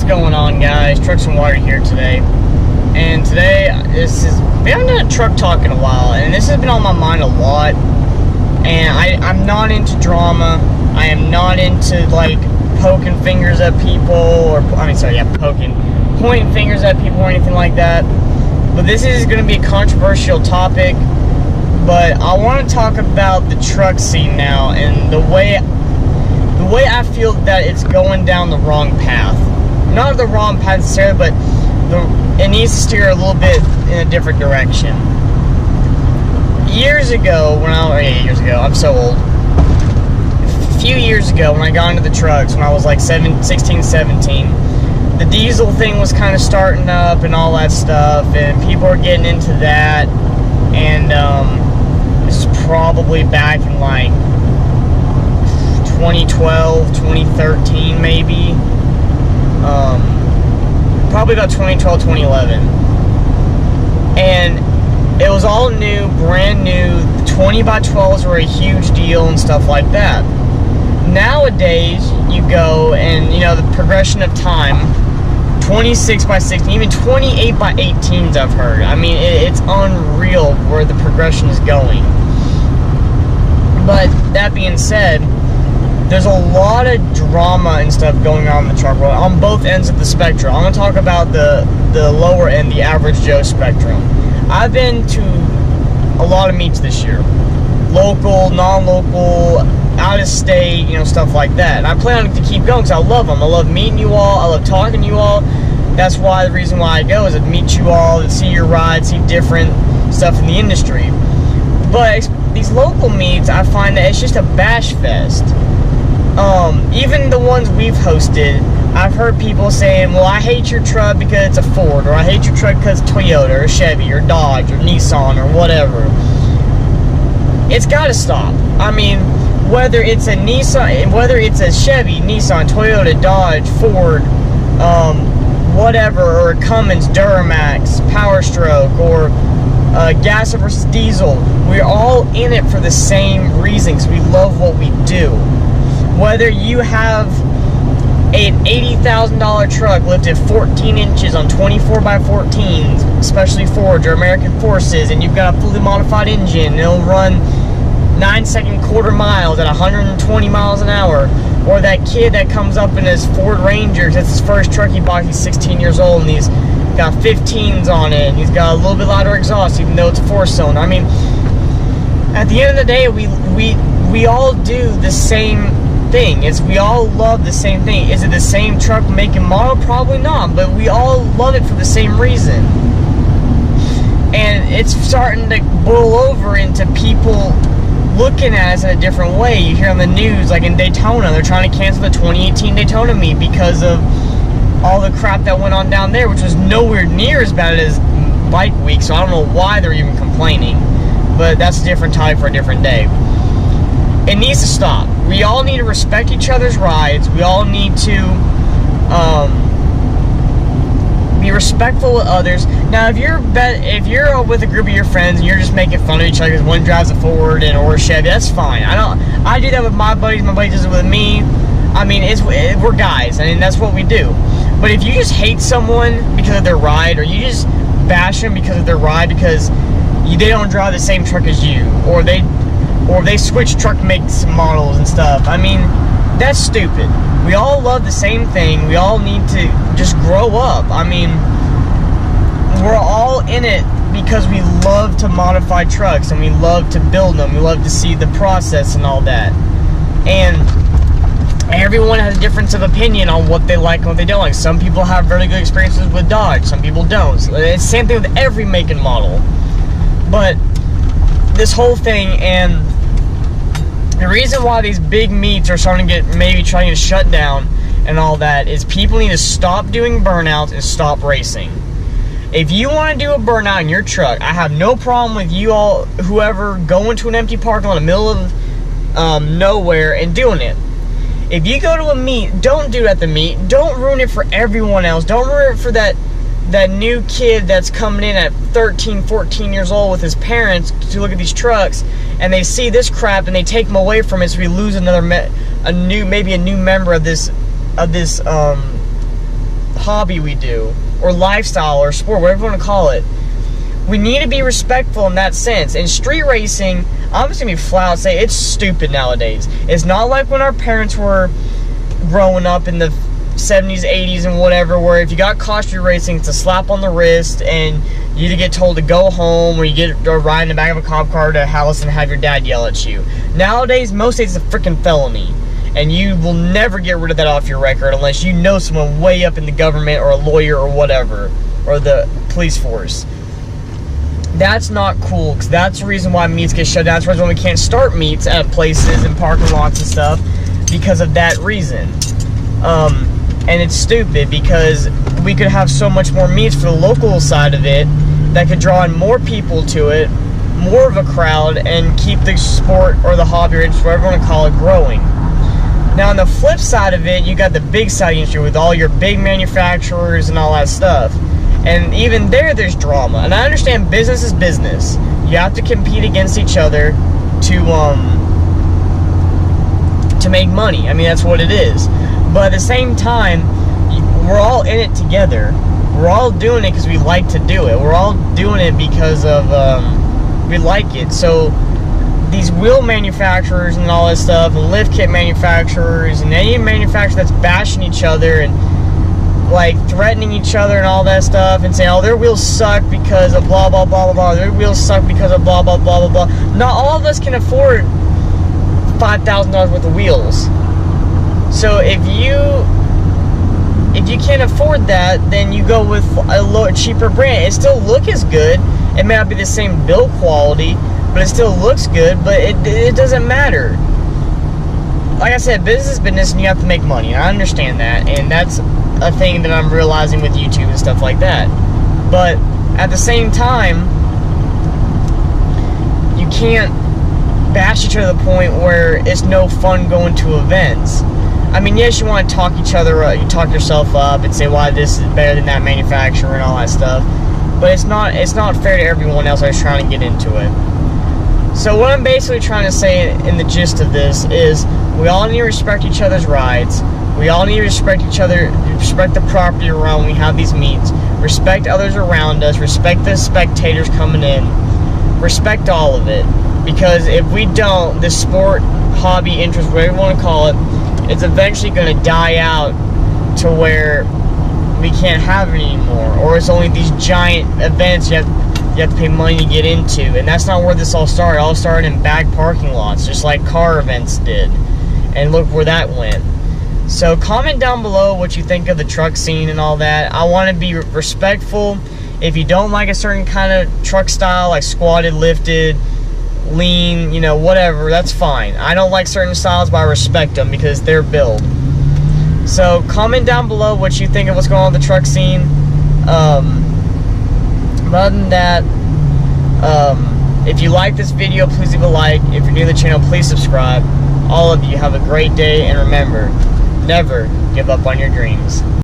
going on, guys? Trucks and Water here today. And today, we haven't done a truck talk in a while, and this has been on my mind a lot. And I'm not into drama. I am not into, like, poking fingers at people, or, pointing fingers at people or anything like that. But this is going to be a controversial topic. But I want to talk about the truck scene now, and the way I feel that it's going down the wrong path. Not the wrong path necessarily, but it needs to steer a little bit in a different direction. Years ago, I'm so old. A few years ago, when I got into the trucks, when I was like 16, 17, the diesel thing was kind of starting up and all that stuff, and people were getting into that, and this is probably back in like 2012, 2013 maybe. Probably about 2012, 2011. And it was all new, brand new. 20 by 12s were a huge deal and stuff like that. Nowadays, you go and, you know, the progression of time, 26 by 16, even 28 by 18s I've heard. I mean, it's unreal where the progression is going. But that being said, there's a lot of drama and stuff going on in the truck world on both ends of the spectrum. I'm going to talk about the lower end, the average Joe spectrum. I've been to a lot of meets this year. Local, non-local, out of state, you know, stuff like that. And I plan to keep going because I love them. I love meeting you all. I love talking to you all. That's why the reason why I go is to meet you all, to see your rides, see different stuff in the industry. But these local meets, I find that it's just a bash fest. Even the ones we've hosted, I've heard people saying, well, I hate your truck because it's a Ford, or I hate your truck because it's Toyota, or Chevy, or Dodge, or Nissan, or whatever. It's gotta stop. I mean, whether it's a Nissan, whether it's a Chevy, Nissan, Toyota, Dodge, Ford, whatever, or a Cummins, Duramax, Power Stroke, or gas versus diesel, we're all in it for the same reasons. We love what we do. Whether you have an $80,000 truck lifted 14 inches on 24 by 14s, especially Fords or American Forces, and you've got a fully modified engine, and it'll run 9-second quarter miles at 120 miles an hour, or that kid that comes up in his Ford Ranger, that's his first truck he bought, he's 16 years old, and he's got 15s on it, and he's got a little bit louder exhaust, even though it's a 4-cylinder. I mean, at the end of the day, we all do the same thing. We all love the same thing. Is it the same truck, make, and model? Probably not, but we all love it for the same reason. And it's starting to boil over into people looking at us in a different way. You hear on the news, like in Daytona, they're trying to cancel the 2018 Daytona meet because of all the crap that went on down there, which was nowhere near as bad as Bike Week, so I don't know why they're even complaining. But that's a different topic for a different day. It needs to stop. We all need to respect each other's rides. We all need to be respectful with others. Now, if you're with a group of your friends and you're just making fun of each other because one drives a Ford or a Chevy, that's fine. I do that with my buddies. My buddies does it with me. I mean, we're guys. I mean, that's what we do. But if you just hate someone because of their ride, or you just bash them because of their ride because they don't drive the same truck as you, or they switch truck makes and models and stuff, I mean, that's stupid. We all love the same thing. We all need to just grow up. I mean, we're all in it because we love to modify trucks and we love to build them. We love to see the process and all that. And everyone has a difference of opinion on what they like and what they don't like. Some people have very good experiences with Dodge. Some people don't. So it's the same thing with every make and model. But this whole thing, and the reason why these big meets are starting to maybe trying to shut down and all that is people need to stop doing burnouts and stop racing. If you want to do a burnout in your truck, I have no problem with you all, whoever, going to an empty parking lot in the middle of nowhere and doing it. If you go to a meet, don't do it at the meet. Don't ruin it for everyone else. Don't ruin it for that new kid that's coming in at 13, 14 years old with his parents to look at these trucks, and they see this crap and they take them away from it, so we lose maybe a new member of this hobby we do, or lifestyle, or sport, whatever you want to call it. We need to be respectful in that sense. And street racing, I'm just going to be flat out and say it's stupid nowadays. It's not like when our parents were growing up in the 70s, 80s, and whatever, where if you got caught street racing, it's a slap on the wrist, and you either get told to go home, or you get or ride in the back of a cop car to a house and have your dad yell at you. Nowadays, most states it's a freaking felony, and you will never get rid of that off your record unless you know someone way up in the government, or a lawyer, or whatever, or the police force. That's not cool, because that's the reason why meets get shut down. That's the reason why we can't start meets at places and parking lots and stuff, because of that reason. And it's stupid, because we could have so much more meets for the local side of it that could draw in more people to it, more of a crowd, and keep the sport or the hobby, or whatever you want to call it, growing. Now on the flip side of it, you got the big side industry with all your big manufacturers and all that stuff. And even there's drama. And I understand business is business. You have to compete against each other to make money. I mean, that's what it is. But at the same time, we're all in it together. We're all doing it because we like to do it. We're all doing it because of we like it. So these wheel manufacturers and all this stuff, and lift kit manufacturers, and any manufacturer that's bashing each other and like threatening each other and all that stuff, and saying, oh, their wheels suck because of blah blah blah blah blah, their wheels suck because of blah blah blah blah blah. Not all of us can afford $5,000 worth of wheels. So if you can't afford that, then you go with a lower, cheaper brand. It still look as good. It may not be the same build quality, but it still looks good. But it doesn't matter. Like I said, business is business, and you have to make money. I understand that, and that's a thing that I'm realizing with YouTube and stuff like that. But at the same time, you can't bash each other to the point where it's no fun going to events. I mean, yes, you want to talk each other up, you talk yourself up and say why this is better than that manufacturer and all that stuff, but it's not fair to everyone else that's trying to get into it. So what I'm basically trying to say in the gist of this is we all need to respect each other's rides. We all need to respect each other, respect the property around when we have these meets, respect others around us, respect the spectators coming in, respect all of it. Because if we don't, this sport, hobby, interest, whatever you want to call it, it's eventually going to die out to where we can't have it anymore. Or it's only these giant events you have to pay money to get into. And that's not where this all started. It all started in back parking lots, just like car events did. And look where that went. So comment down below what you think of the truck scene and all that. I want to be respectful. If you don't like a certain kind of truck style, like squatted, lifted, lean, you know, whatever, that's fine. I don't like certain styles, but I respect them because they're built. So comment down below what you think of what's going on with the truck scene. But other than that, if you like this video, please leave a like. If you're new to the channel, please subscribe. All of you have a great day, and remember, never give up on your dreams.